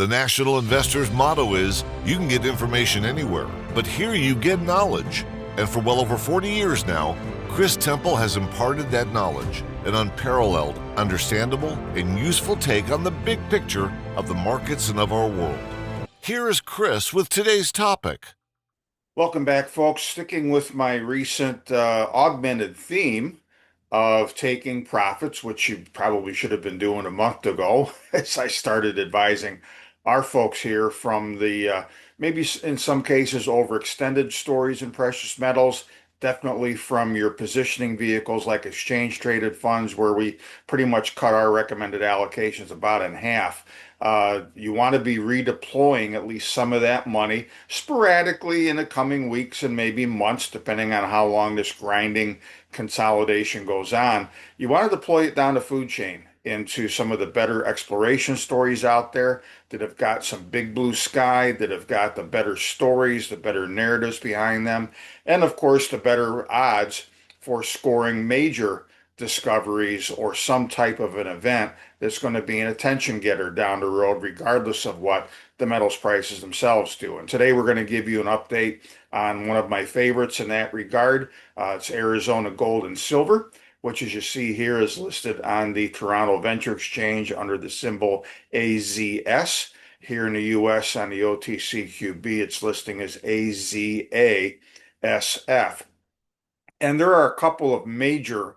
The National Investor's motto is, you can get information anywhere, but here you get knowledge. And for well over 40 years now, Chris Temple has imparted that knowledge, an unparalleled, understandable, and useful take on the big picture of the markets and of our world. Here is Chris with today's topic. Welcome back, folks. Sticking with my recent augmented theme of taking profits, which you probably should have been doing a month ago, as I started advising our folks here from the maybe in some cases overextended stories in precious metals, definitely from your positioning vehicles like exchange traded funds, where we pretty much cut our recommended allocations about in half. You want to be redeploying at least some of that money sporadically in the coming weeks and maybe months, depending on how long this grinding consolidation goes on. You want to deploy it down the food chain into some of the better exploration stories out there that have got some big blue sky, that have got the better stories, the better narratives behind them, and of course, the better odds for scoring major discoveries or some type of an event that's going to be an attention getter down the road, regardless of what the metals prices themselves do. And today we're going to give you an update on one of my favorites in that regard. It's Arizona Gold and Silver, which, as you see here, is listed on the Toronto Venture Exchange under the symbol AZS. Here in the US on the OTCQB, its listing is AZASF. And there are a couple of major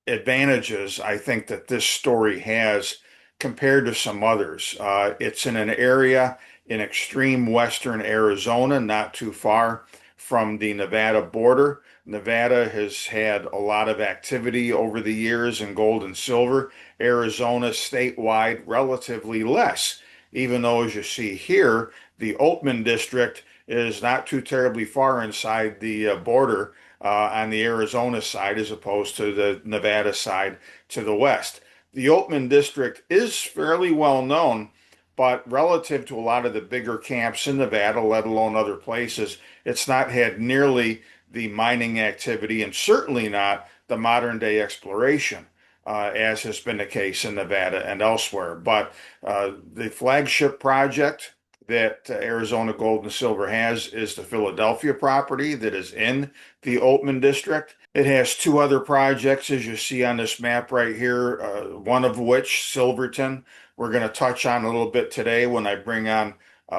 advantages I think that this story has compared to some others. It's in an area in extreme western Arizona, not too far from the Nevada border. Nevada has had a lot of activity over the years in gold and silver. Arizona statewide, relatively less, even though, as you see here, the Oatman District is not too terribly far inside the border on the Arizona side as opposed to the Nevada side to the west. The Oatman District is fairly well known, but relative to a lot of the bigger camps in Nevada, let alone other places, it's not had nearly the mining activity and certainly not the modern day exploration, as has been the case in Nevada and elsewhere. But the flagship project that Arizona Gold and Silver has is the Philadelphia property that is in the Oatman District. It has two other projects, as you see on this map right here, one of which, Silverton, we're going to touch on a little bit today when I bring on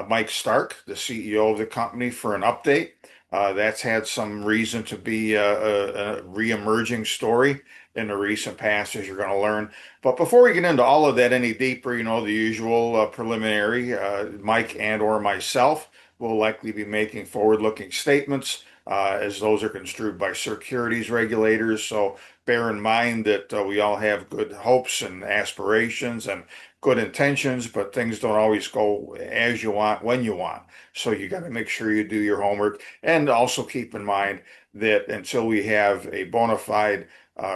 Mike Stark, the CEO of the company, for an update. That's had some reason to be a re-emerging story in the recent past, as you're going to learn. But before we get into all of that any deeper, the usual preliminary, Mike and or myself will likely be making forward-looking statements as those are construed by securities regulators. So bear in mind that we all have good hopes and aspirations and good intentions, but things don't always go as you want when you want. So you got to make sure you do your homework, and also keep in mind that until we have a bona fide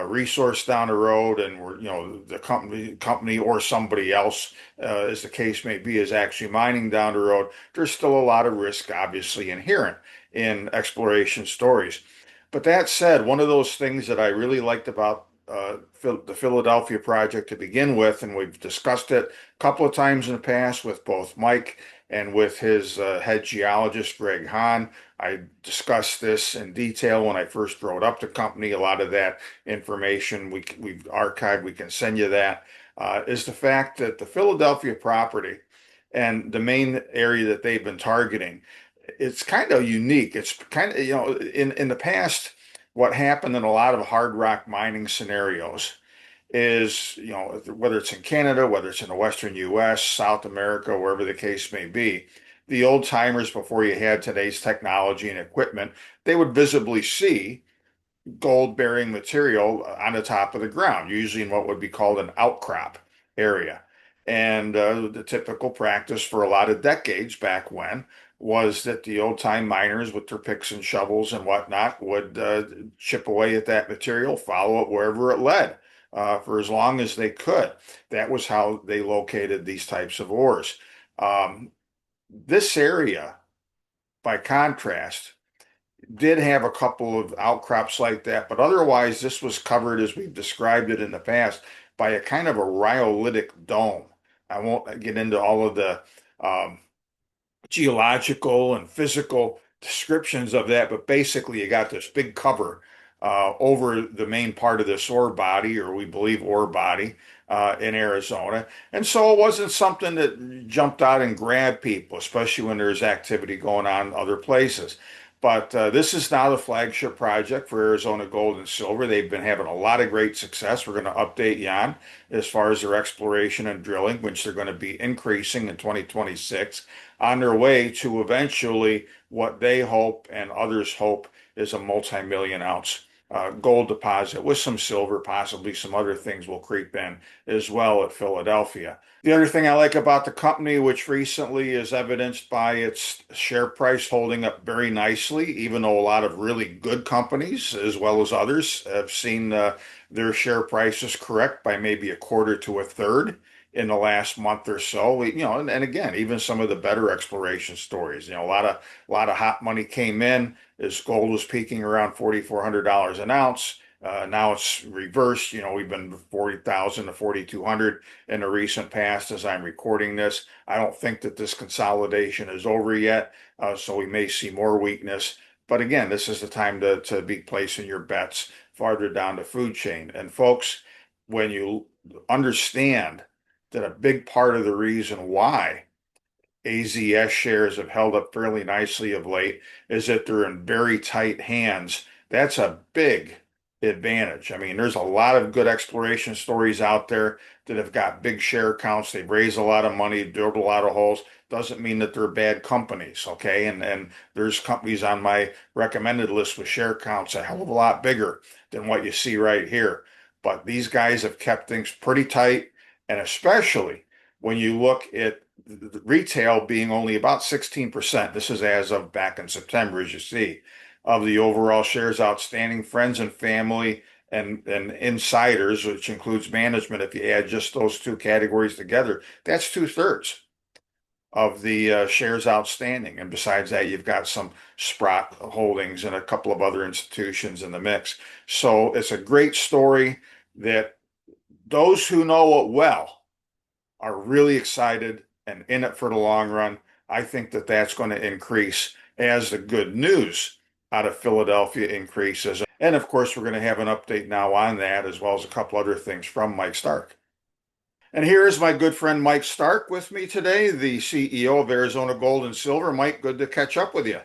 resource down the road, and we're, the company or somebody else, as the case may be, is actually mining down the road, there's still a lot of risk, obviously, inherent in exploration stories. But that said, one of those things that I really liked about the Philadelphia project to begin with, and we've discussed it a couple of times in the past with both Mike and with his head geologist, Greg Hahn. I discussed this in detail when I first wrote up the company. A lot of that information we've archived, we can send you that, is the fact that the Philadelphia property and the main area that they've been targeting, it's kind of unique. It's kind of, in the past, what happened in a lot of hard rock mining scenarios is, whether it's in Canada, whether it's in the Western US, South America, wherever the case may be, the old timers, before you had today's technology and equipment, they would visibly see gold bearing material on the top of the ground, usually in what would be called an outcrop area. And the typical practice for a lot of decades back when was that the old time miners with their picks and shovels and whatnot would chip away at that material, follow it wherever it led for as long as they could. That was how they located these types of ores. This area, by contrast, did have a couple of outcrops like that, but otherwise this was covered, as we've described it in the past, by a kind of a rhyolitic dome. I won't get into all of the um, geological and physical descriptions of that, but basically you got this big cover over the main part of this ore body, or we believe ore body, in Arizona. And so it wasn't something that jumped out and grabbed people, especially when there's activity going on in other places. But this is now the flagship project for Arizona Gold and Silver. They've been having a lot of great success. We're going to update you on as far as their exploration and drilling, which they're going to be increasing in 2026 on their way to eventually what they hope and others hope is a multi-million ounce gold deposit with some silver, possibly some other things will creep in as well at Philadelphia. The other thing I like about the company, which recently is evidenced by its share price holding up very nicely, even though a lot of really good companies, as well as others, have seen their share prices correct by maybe a quarter to a third in the last month or so. And again, even some of the better exploration stories. A lot of hot money came in as gold was peaking around $4,400 an ounce. Now it's reversed. We've been 40,000 to 4,200 in the recent past as I'm recording this. I don't think that this consolidation is over yet, so we may see more weakness. But again, this is the time to be placing your bets farther down the food chain. And folks, when you understand that a big part of the reason why AZS shares have held up fairly nicely of late is that they're in very tight hands. That's a big advantage. I mean, there's a lot of good exploration stories out there that have got big share counts. They've raised a lot of money, drilled a lot of holes. Doesn't mean that they're bad companies, okay? And there's companies on my recommended list with share counts a hell of a lot bigger than what you see right here. But these guys have kept things pretty tight, and especially when you look at the retail being only about 16%. This is as of back in September, as you see, of the overall shares outstanding, friends and family and insiders, which includes management. If you add just those two categories together, that's two-thirds of the shares outstanding. And besides that, you've got some Sprott holdings and a couple of other institutions in the mix. So it's a great story that those who know it well are really excited and in it for the long run. I think that that's going to increase as the good news out of Philadelphia increases. And of course, we're going to have an update now on that, as well as a couple other things from Mike Stark. And here is my good friend Mike Stark with me today, the CEO of Arizona Gold and Silver. Mike, good to catch up with you.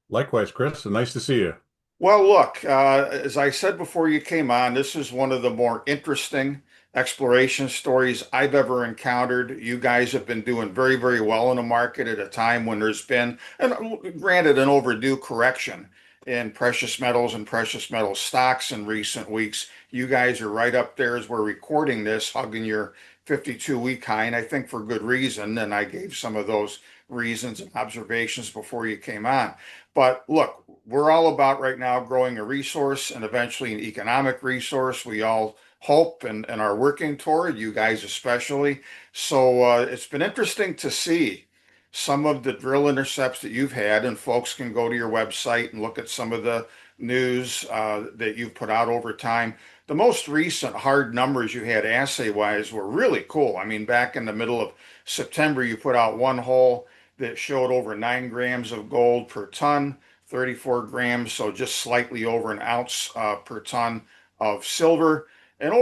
Likewise, Chris, and nice to see you. Well, look, as I said before you came on, this is one of the more interesting exploration stories I've ever encountered. You guys have been doing very, very well in the market at a time when there's been, and granted, an overdue correction in precious metals and precious metal stocks in recent weeks. You guys are right up there as we're recording this, hugging your 52-week high, and I think for good reason. And I gave some of those reasons and observations before you came on. But look, we're all about right now growing a resource and eventually an economic resource. We all hope and are working toward, you guys especially. So it's been interesting to see some of the drill intercepts that you've had, and folks can go to your website and look at some of the news that you've put out over time. The most recent hard numbers you had assay wise were really cool. I mean, back in the middle of September, you put out one hole that showed over 9 grams of gold per ton, 34 grams, so just slightly over an ounce per ton of silver, and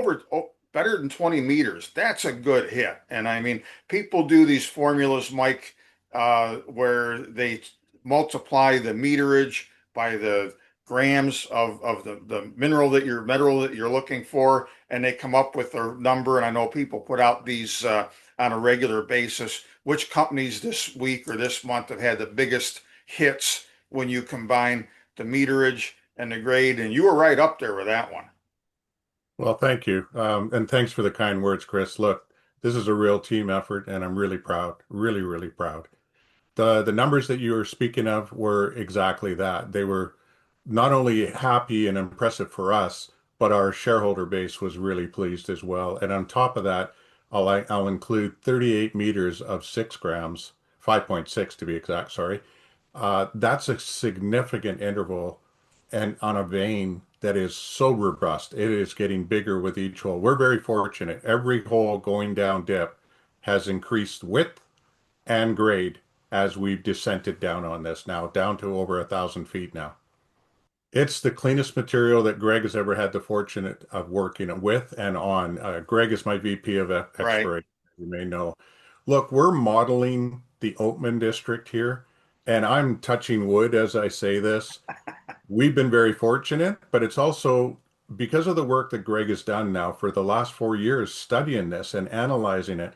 better than 20 meters. That's a good hit. And I mean, people do these formulas, Mike, where they multiply the meterage by the grams of the metal that you're looking for, and they come up with a number. And I know people put out these on a regular basis. Which companies this week or this month have had the biggest hits when you combine the meterage and the grade? And you were right up there with that one. Well, thank you. And thanks for the kind words, Chris. Look, this is a real team effort, and I'm really proud, really, really proud. The numbers that you were speaking of were exactly that. They were not only happy and impressive for us, but our shareholder base was really pleased as well. And on top of that, I'll include 38 meters of 6 grams, 5.6 to be exact, sorry. That's a significant interval and on a vein that is so robust. It is getting bigger with each hole. We're very fortunate. Every hole going down dip has increased width and grade as we've descended down on this now, down to over 1,000 feet now. It's the cleanest material that Greg has ever had the fortune of working with and on. Greg is my VP of Right. Exploration, you may know. Look, we're modeling the Oatman District here, and I'm touching wood as I say this. We've been very fortunate, but it's also because of the work that Greg has done now for the last 4 years studying this and analyzing it.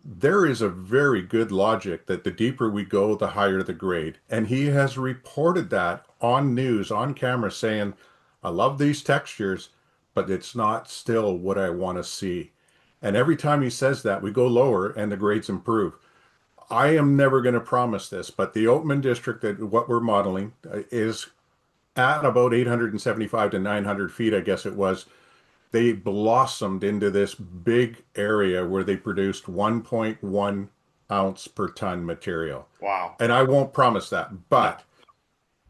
There is a very good logic that the deeper we go, the higher the grade. And he has reported that on news, on camera, saying, I love these textures, but it's not still what I want to see. And every time he says that, we go lower and the grades improve. I am never going to promise this, but the Oatman District, that what we're modeling, is at about 875 to 900 feet, I guess it was. They blossomed into this big area where they produced 1.1 ounce per ton material. Wow. And I won't promise that, No. but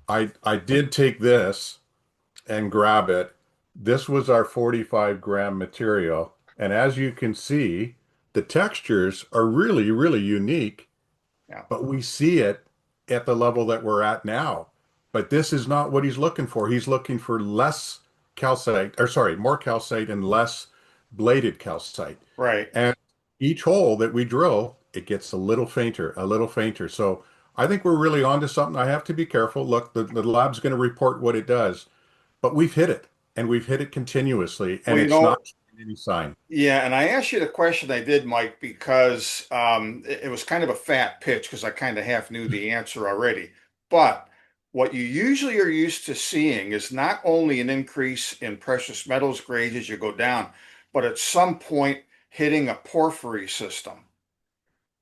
I did take this and grab it. This was our 45-gram material. And as you can see, the textures are really, really unique, Yeah. but we see it at the level that we're at now. But this is not what he's looking for. He's looking for less calcite, or sorry, more calcite and less bladed calcite. Right. And each hole that we drill, it gets a little fainter, a little fainter. So I think we're really onto something. I have to be careful. Look, the lab's going to report what it does, but we've hit it, and we've hit it continuously, Well, and it's not showing any sign. yeah, and I asked you the question I did, Mike, because it was kind of a fat pitch because I kind of half knew the answer already. But what you usually are used to seeing is not only an increase in precious metals grades as you go down, but at some point hitting a porphyry system.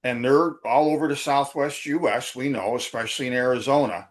And they're all over the Southwest US, we know, especially in Arizona.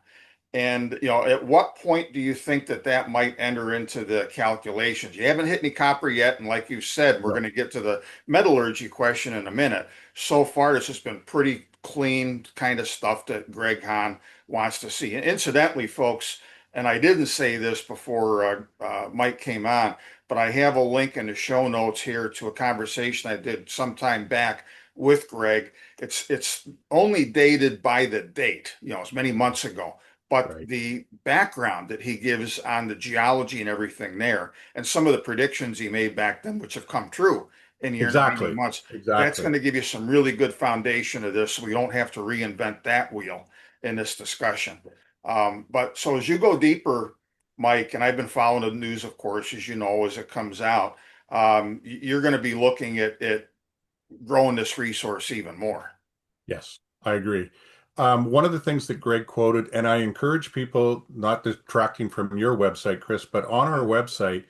And, at what point do you think that that might enter into the calculations? You haven't hit any copper yet. And like you said, we're No. going to get to the metallurgy question in a minute. So far, this has been pretty clean kind of stuff that Greg Hahn wants to see. And incidentally, folks, and I didn't say this before Mike came on, but I have a link in the show notes here to a conversation I did sometime back with Greg. It's only dated by the date, it's many months ago, but Right. the background that he gives on the geology and everything there, and some of the predictions he made back then, which have come true in the year 90 Exactly. months, that's Exactly. going to give you some really good foundation of this. So we don't have to reinvent that wheel in this discussion. But so as you go deeper, Mike, and I've been following the news, of course, as you know, as it comes out, you're going to be looking at growing this resource even more. Yes, I agree. One of the things that Greg quoted, and I encourage people not detracting from your website, Chris, but on our website,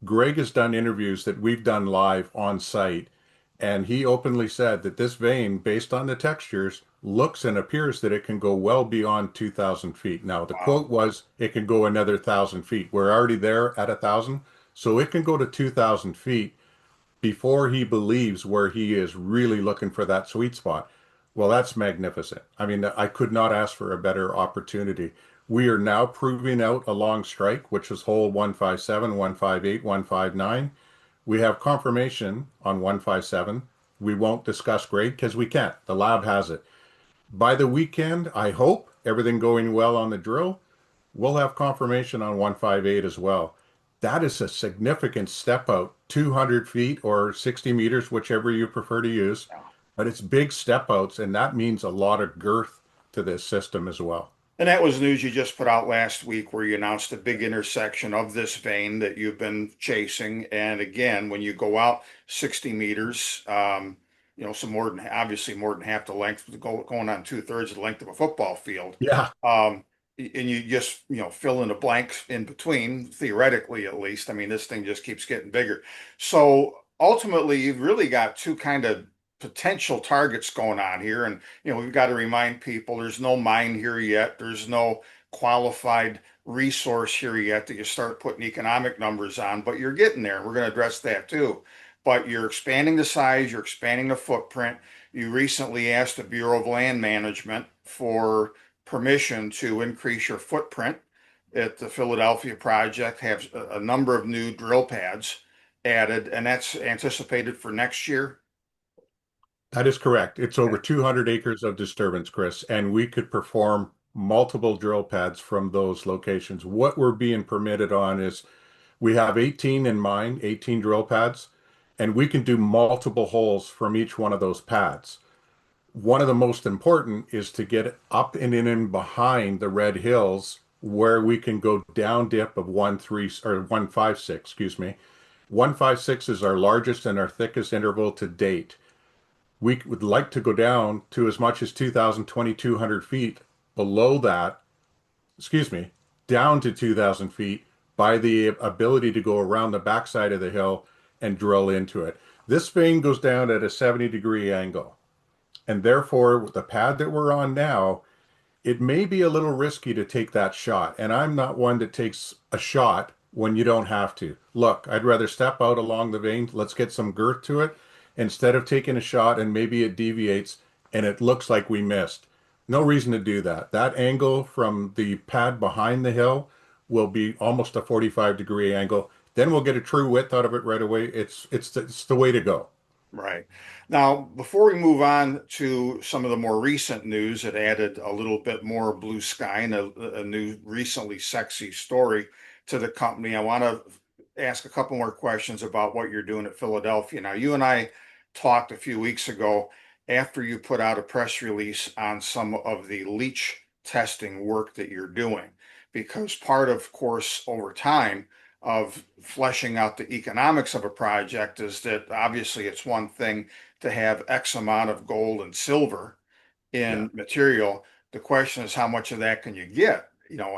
Greg has done interviews that we've done live on site, and he openly said that this vein, based on the textures, looks and appears that it can go well beyond 2,000 feet. Now, the Wow. quote was, it can go another 1,000 feet. We're already there at 1,000, so it can go to 2,000 feet before he believes where he is really looking for that sweet spot. Well, that's magnificent. I mean, I could not ask for a better opportunity. We are now proving out a long strike, which is hole 157, 158, 159. We have confirmation on 157. We won't discuss grade because we can't. The lab has it. By the weekend, I hope, everything going well on the drill, we'll have confirmation on 158 as well. That is a significant step out, 200 feet or 60 meters, whichever you prefer to use. But it's big step outs, and that means a lot of girth to this system as well. And that was news you just put out last week where you announced a big intersection of this vein that you've been chasing. And again, when you go out 60 meters, some more than obviously more than half the length, going on two-thirds of the length of a football field. Yeah, And you just, fill in the blanks in between, theoretically at least. I mean, this thing just keeps getting bigger. So ultimately, you've really got two kind of potential targets going on here. And, we've got to remind people there's no mine here yet. There's no qualified resource here yet that you start putting economic numbers on, but you're getting there. We're going to address that too. But you're expanding the size, you're expanding the footprint. You recently asked the Bureau of Land Management for permission to increase your footprint at the Philadelphia project, have a number of new drill pads added, and that's anticipated for next year. That is correct. It's over 200 acres of disturbance, Chris, and we could perform multiple drill pads from those locations. What we're being permitted on is we have 18 in mind, 18 drill pads, and we can do multiple holes from each one of those pads. One of the most important is to get up and in behind the red hills where we can go down dip of 1.3 or 1.56, excuse me. 1.56 is our largest and our thickest interval to date. We would like to go down to as much as 2,200 feet below that, excuse me, down to 2,000 feet by the ability to go around the backside of the hill and drill into it. This vein goes down at a 70-degree angle. And therefore, the pad that we're on now, it may be a little risky to take that shot. And I'm not one that takes a shot when you don't have to. Look, I'd rather step out along the vein. Let's get some girth to it instead of taking a shot and maybe it deviates and it looks like we missed. No reason to do that. That angle from the pad behind the hill will be almost a 45-degree angle. Then we'll get a true width out of it right away. It's the way to go. Right. Now, before we move on to some of the more recent news that added a little bit more blue sky and a new recently sexy story to the company, I want to ask a couple more questions about what you're doing at Philadelphia. Now, you and I talked a few weeks ago after you put out a press release on some of the leach testing work that you're doing, because part of course, over time, of fleshing out the economics of a project is that obviously it's one thing to have X amount of gold and silver Yeah. in material. The question is how much of that can you get?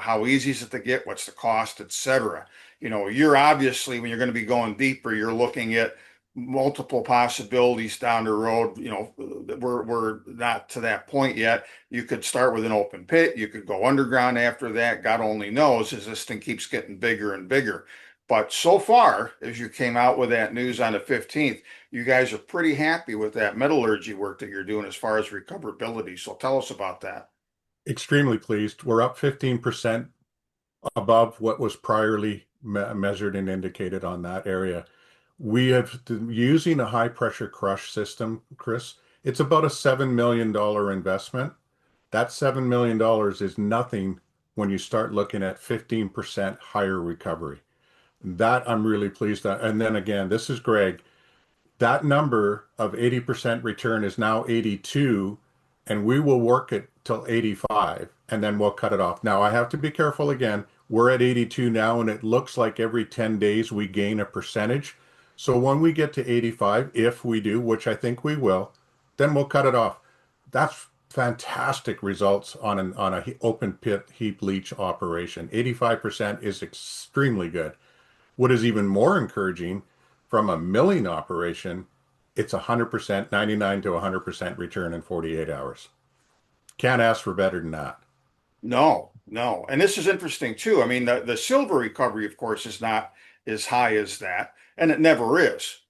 How easy is it to get? What's the cost, et cetera? You're obviously, when you're going to be going deeper, you're looking at multiple possibilities down the road. We're not to that point yet. You could start with an open pit. You could go underground after that. God only knows as this thing keeps getting bigger and bigger. But so far, as you came out with that news on the 15th, you guys are pretty happy with that metallurgy work that you're doing as far as recoverability. So tell us about that. Extremely pleased. We're up 15% above what was priorly measured and indicated on that area. We have using a high pressure crush system, Chris. It's about a $7 million investment. That $7 million is nothing when you start looking at 15% higher recovery. That I'm really pleased at. And then again, this is Greg. That number of 80% return is now 82, and we will work it till 85, and then we'll cut it off. Now, I have to be careful again. We're at 82 now, and it looks like every 10 days we gain a percentage. So when we get to 85, if we do, which I think we will, then we'll cut it off. That's fantastic results on a open pit heap leach operation. 85% is extremely good. What is even more encouraging from a milling operation, it's 100%, 99 to 100% return in 48 hours. Can't ask for better than that. No, no. And this is interesting too. I mean, the silver recovery, of course, is not as high as that, and it never is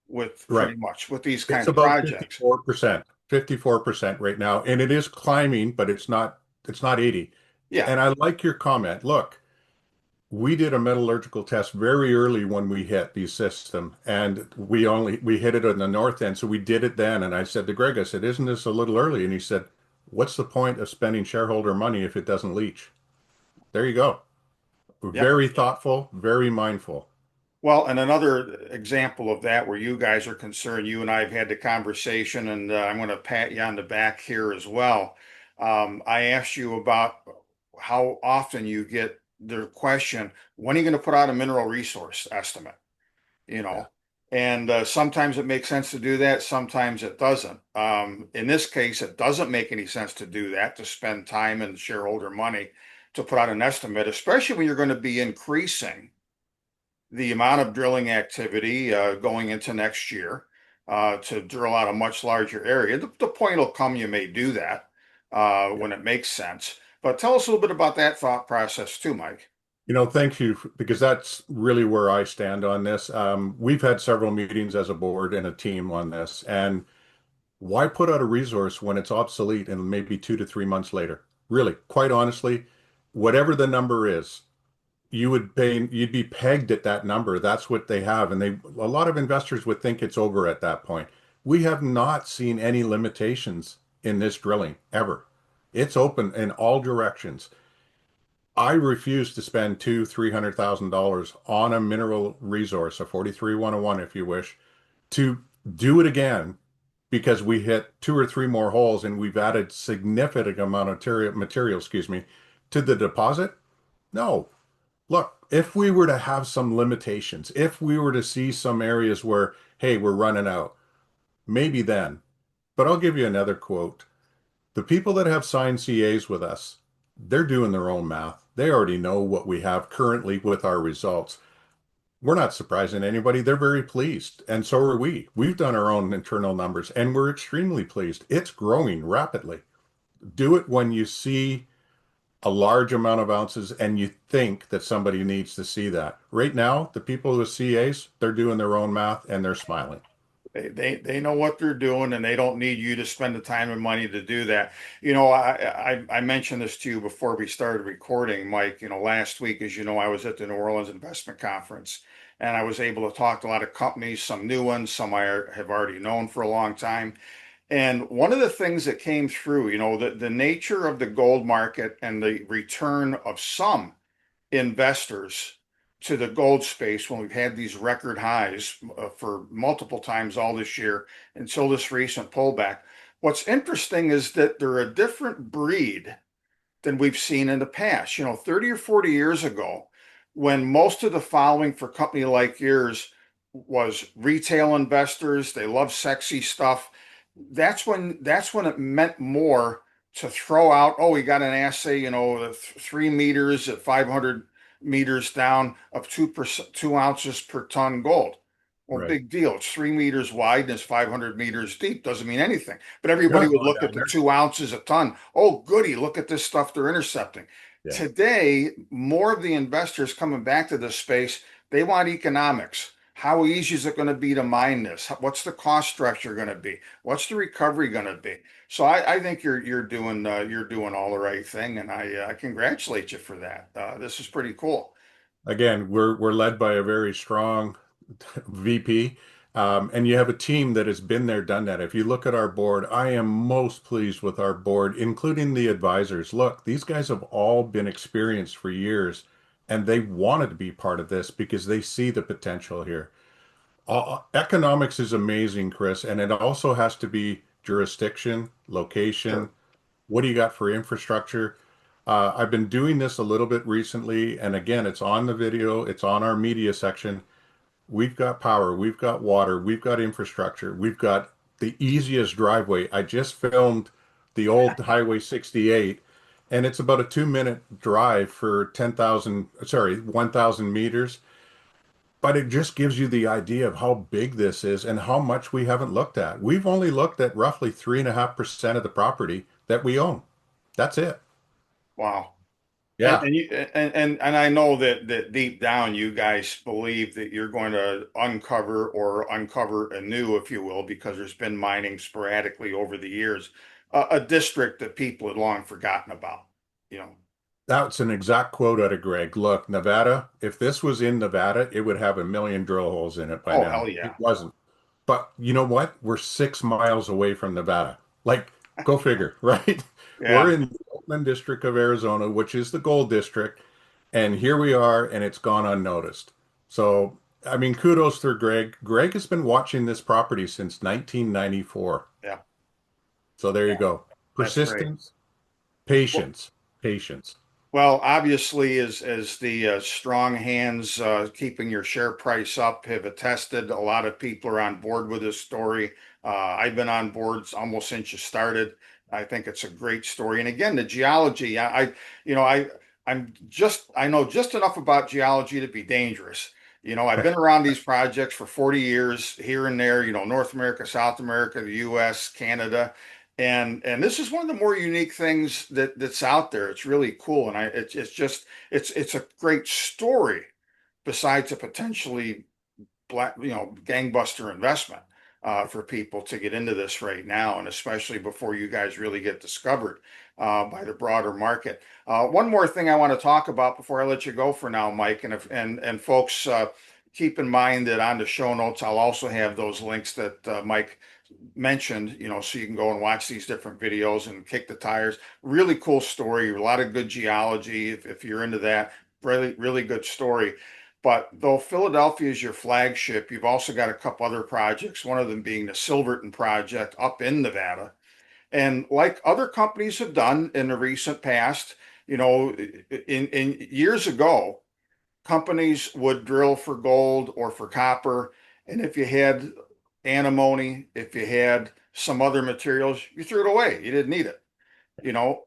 with Right. pretty much with these It's kind of about projects. 54%, 54% right now. And it is climbing, but it's not 80. Yeah, And I like your comment. Look, we did a metallurgical test very early when we hit the system, and we hit it on the north end, so we did it then. And I said to Greg, I said, "Isn't this a little early?" And he said, "What's the point of spending shareholder money if it doesn't leach?" There you go. yeah. Very thoughtful, very mindful. Well, and another example of that where you guys are concerned, you and I have had the conversation, and I'm going to pat you on the back here as well. I asked you about how often you get the question, when are you going to put out a mineral resource estimate? you Yeah. know, and sometimes it makes sense to do that, sometimes it doesn't. In this case, it doesn't make any sense to do that, to spend time and shareholder money to put out an estimate, especially when you're going to be increasing the amount of drilling activity going into next year to drill out a much larger area. The point will come you may do that when it makes sense. But tell us a little bit about that thought process too, Mike. Thank you, because that's really where I stand on this. We've had several meetings as a board and a team on this, and why put out a resource when it's obsolete and maybe 2 to 3 months later? Really, quite honestly, whatever the number is, you'd be pegged at that number. That's what they have. And a lot of investors would think it's over at that point. We have not seen any limitations in this drilling ever. It's open in all directions. I refuse to spend $300,000 on a mineral resource, a 43-101 if you wish, to do it again because we hit two or three more holes and we've added significant amount of material, excuse me, to the deposit. No. Look, if we were to have some limitations, if we were to see some areas where, hey, we're running out, maybe then. But I'll give you another quote. The people that have signed CAs with us, they're doing their own math. They already know what we have currently with our results. We're not surprising anybody. They're very pleased. And so are we. We've done our own internal numbers and we're extremely pleased. It's growing rapidly. Do it when you see a large amount of ounces and you think that somebody needs to see that. Right now, the people with CAs, they're doing their own math and they're smiling. They know what they're doing, and they don't need you to spend the time and money to do that. I mentioned this to you before we started recording, Mike. Last week, as you know, I was at the New Orleans Investment Conference, and I was able to talk to a lot of companies, some new ones, some I have already known for a long time. And one of the things that came through, the nature of the gold market and the return of some investors to the gold space when we've had these record highs for multiple times all this year until this recent pullback. What's interesting is that they're a different breed than we've seen in the past. 30 or 40 years ago, when most of the following for a company like yours was retail investors, they love sexy stuff. That's when it meant more to throw out, oh, we got an assay, 3 meters at 500 meters down of 2 ounces per ton gold. Well, Right. big deal. It's 3 meters wide and it's 500 meters deep. Doesn't mean anything. But everybody You're not would going look at down the there. 2 ounces a ton. Oh, goody, look at this stuff they're intercepting. Yeah. Today, more of the investors coming back to this space, they want economics. How easy is it going to be to mine this? What's the cost structure going to be? What's the recovery going to be? So I think you're doing all the right thing, and I congratulate you for that. This is pretty cool. Again, we're led by a very strong VP, and you have a team that has been there, done that. If you look at our board, I am most pleased with our board, including the advisors. Look, these guys have all been experienced for years, and they wanted to be part of this because they see the potential here. Economics is amazing, Chris, and it also has to be jurisdiction, location. Sure. What do you got for infrastructure? I've been doing this a little bit recently, and again, it's on the video, it's on our media section. We've got power, we've got water, we've got infrastructure, we've got the easiest driveway. I just filmed the old Highway 68, and it's about a 2-minute drive for 1,000 meters. But it just gives you the idea of how big this is and how much we haven't looked at. We've only looked at roughly 3.5% of the property that we own. That's it. Wow. And Yeah. and you and I know that deep down you guys believe that you're going to uncover anew, if you will, because there's been mining sporadically over the years, a district that people had long forgotten about. You know. That's an exact quote out of Greg. Look, Nevada, if this was in Nevada, it would have a million drill holes in it by Oh, hell now. It yeah. wasn't. But you know what? We're 6 miles away from Nevada. Like, go figure, right? We're Yeah. in the Oatman District of Arizona, which is the gold district. And here we are, and it's gone unnoticed. So, I mean, kudos to Greg. Greg has been watching this property since 1994. Yeah. So there you Yeah. go. That's great. Persistence, Well, patience, patience. Well, obviously, as the strong hands keeping your share price up have attested, a lot of people are on board with this story. I've been on board almost since you started. I think it's a great story. And again, the geology, you know, I know just enough about geology to be dangerous. I've been around these projects for 40 years here and there, North America, South America, the US, Canada. And this is one of the more unique things that's out there. It's really cool, and it's a great story. Besides a potentially gangbuster investment for people to get into this right now, and especially before you guys really get discovered by the broader market. One more thing I want to talk about before I let you go for now, Mike, and folks. Keep in mind that on the show notes, I'll also have those links that Mike mentioned, so you can go and watch these different videos and kick the tires. Really cool story, a lot of good geology if you're into that. Really, really good story. But though Philadelphia is your flagship, you've also got a couple other projects, one of them being the Silverton Project up in Nevada. And like other companies have done in the recent past, in years ago, companies would drill for gold or for copper. And if you had antimony, if you had some other materials, you threw it away. You didn't need it.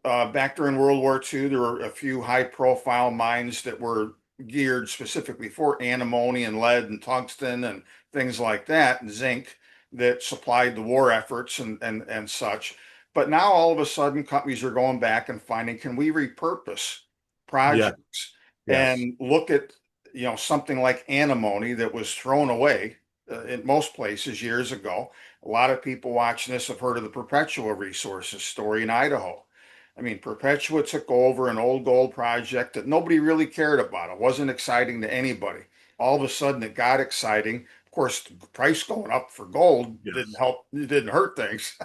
Back during World War II, there were a few high profile mines that were geared specifically for antimony and lead and tungsten and things like that, and zinc that supplied the war efforts and such. But now all of a sudden, companies are going back and finding, can we repurpose Yeah. projects Yes. and look at, something like antimony that was thrown away in most places years ago. A lot of people watching this have heard of the Perpetua Resources story in Idaho. I mean, Perpetua took over an old gold project that nobody really cared about. It wasn't exciting to anybody. All of a sudden, it got exciting. Of course, the price going up for gold didn't Yes. help, it didn't hurt things.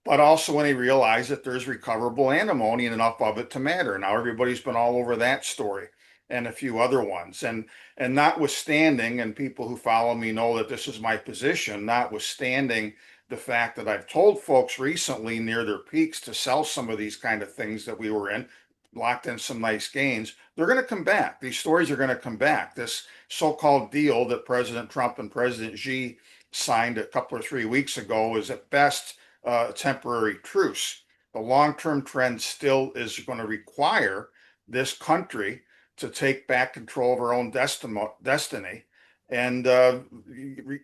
But also when he realized that there's recoverable antimony and enough of it to matter. Now everybody's been all over that story and a few other ones. And notwithstanding, and people who follow me know that this is my position, notwithstanding the fact that I've told folks recently near their peaks to sell some of these kind of things that we were in, locked in some nice gains, they're going to come back. These stories are going to come back. This so-called deal that President Trump and President Xi signed a couple or 3 weeks ago is at best a temporary truce. The long-term trend still is going to require this country to take back control of our own destiny and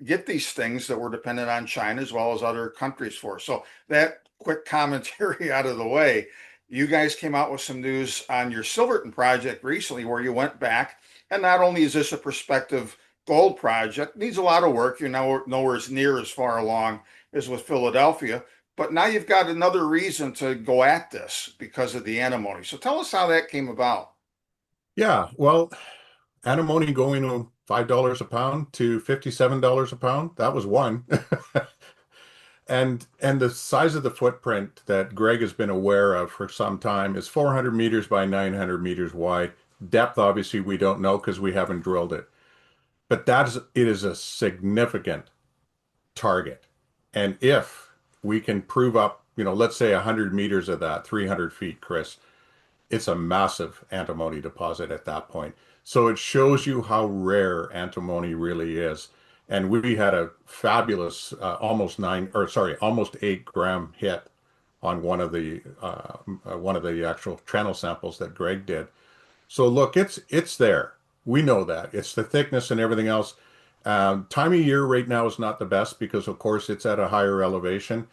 get these things that we're dependent on China as well as other countries for. So that quick commentary out of the way, you guys came out with some news on your Silverton project recently where you went back, and not only is this a prospective gold project, needs a lot of work, you're now nowhere near as far along as with Philadelphia, but now you've got another reason to go at this because of the antimony. So tell us how that came about. Yeah. Well, antimony going from $5 a pound to $57 a pound, that was one. And the size of the footprint that Greg has been aware of for some time is 400 meters by 900 meters wide. Depth, obviously, we don't know because we haven't drilled it. But it is a significant target. And if we can prove up, let's say 100 meters of that, 300 feet, Chris, it's a massive antimony deposit at that point. So it shows you how rare antimony really is. And we had a fabulous almost 8 gram hit on one of the actual channel samples that Greg did. So look, it's there. We know that. It's the thickness and everything else. Time of year right now is not the best because, of course, it's at a higher elevation.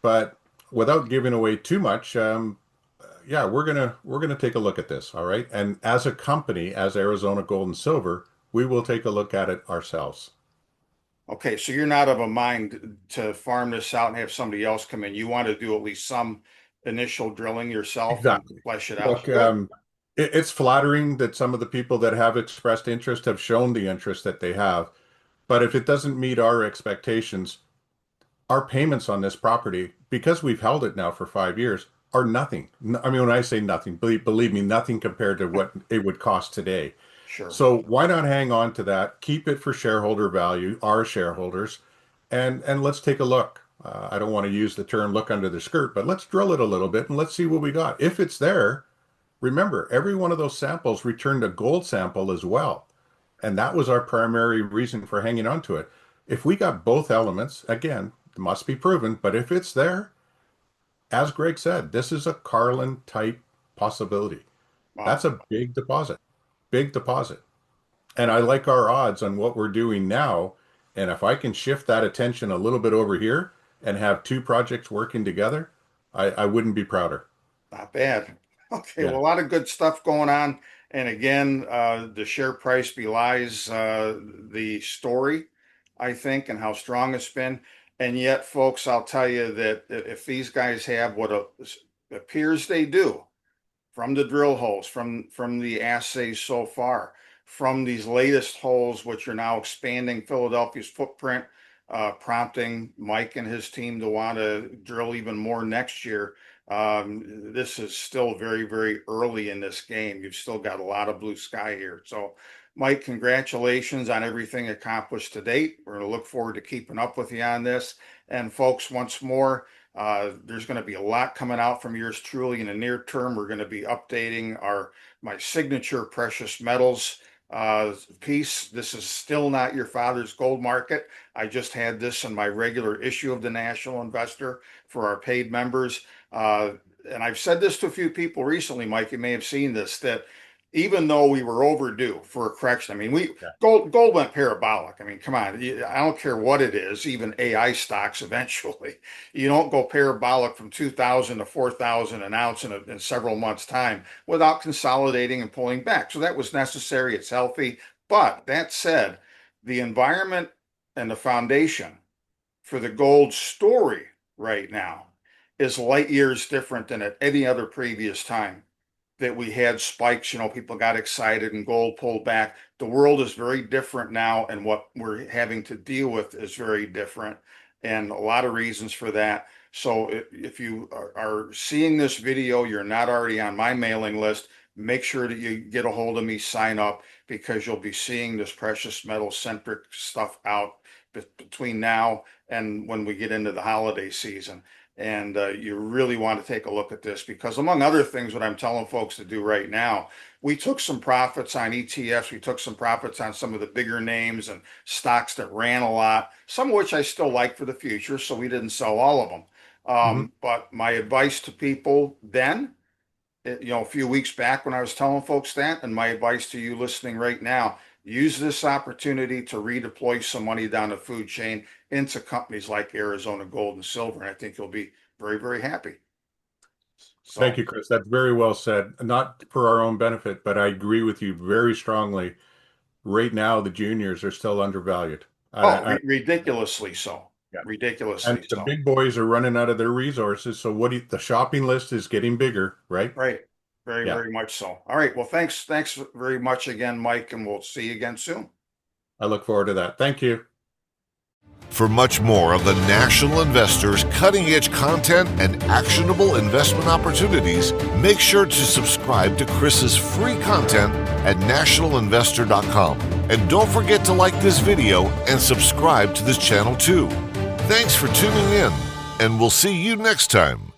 But without giving away too much, yeah, we're gonna take a look at this, all right? And as a company, as Arizona Gold and Silver, we will take a look at it ourselves. Okay, so you're not of a mind to farm this out and have somebody else come in. You want to do at least some initial drilling yourself and Exactly. flesh it out. Look, Good. it's flattering that some of the people that have expressed interest have shown the interest that they have. But if it doesn't meet our expectations, our payments on this property, because we've held it now for 5 years, are nothing. I mean, when I say nothing, believe me, nothing compared to what it would cost today. Sure. So why not hang on to that, keep it for shareholder value, our shareholders, and let's take a look. I don't want to use the term look under the skirt, but let's drill it a little bit and let's see what we got. If it's there, remember, every one of those samples returned a gold sample as well. And that was our primary reason for hanging on to it. If we got both elements, again, it must be proven, but if it's there, as Greg said, this is a Carlin type possibility. Wow. That's a big deposit, big deposit. And I like our odds on what we're doing now. And if I can shift that attention a little bit over here and have two projects working together, I wouldn't be prouder. Not bad. Okay, well, Yeah, a lot of good stuff going on. And again, the share price belies the story, I think, and how strong it's been. And yet, folks, I'll tell you that if these guys have what appears they do, from the drill holes, from the assays so far, from these latest holes, which are now expanding Philadelphia's footprint prompting Mike and his team to want to drill even more next year. This is still very, very early in this game. You've still got a lot of blue sky here. So, Mike, congratulations on everything accomplished to date. We're going to look forward to keeping up with you on this. And folks, once more, there's going to be a lot coming out from yours truly in the near term. We're going to be updating my signature precious metals piece. This is still not your father's gold market. I just had this in my regular issue of the National Investor for our paid members. And I've said this to a few people recently, Mike, you may have seen this, that even though we were overdue for a correction, I mean, gold went parabolic. I mean, come on, I don't care what it is, even AI stocks eventually. You don't go parabolic from 2,000 to 4,000 an ounce in several months' time without consolidating and pulling back. So that was necessary. It's healthy. But that said, the environment and the foundation for the gold story right now is light years different than at any other previous time that we had spikes. People got excited and gold pulled back. The world is very different now, and what we're having to deal with is very different, and a lot of reasons for that. So if you are seeing this video, you're not already on my mailing list, make sure that you get a hold of me, sign up, because you'll be seeing this precious metal centric stuff out between now and when we get into the holiday season. And you really want to take a look at this, because among other things, what I'm telling folks to do right now, we took some profits on ETFs. We took some profits on some of the bigger names and stocks that ran a lot, some of which I still like for the future. So we didn't sell all of them. But my advice to people then, a few weeks back when I was telling folks that, and my advice to you listening right now, use this opportunity to redeploy some money down the food chain into companies like Arizona Gold and Silver. And I think you'll be very, very happy. So, thank you, Chris. That's very well said. Not for our own benefit, but I agree with you very strongly. Right now, the juniors are still undervalued. Ridiculously so. Yeah. Ridiculously and the big boys are running out of their resources. So the shopping list is getting bigger, right? Right. Very much so. All right. Well, thanks very much again, Mike, and we'll see you again soon. I look forward to that. Thank you. For much more of the National Investor's cutting-edge content and actionable investment opportunities, make sure to subscribe to Chris's free content at nationalinvestor.com. And don't forget to like this video and subscribe to this channel too. Thanks for tuning in, and we'll see you next time.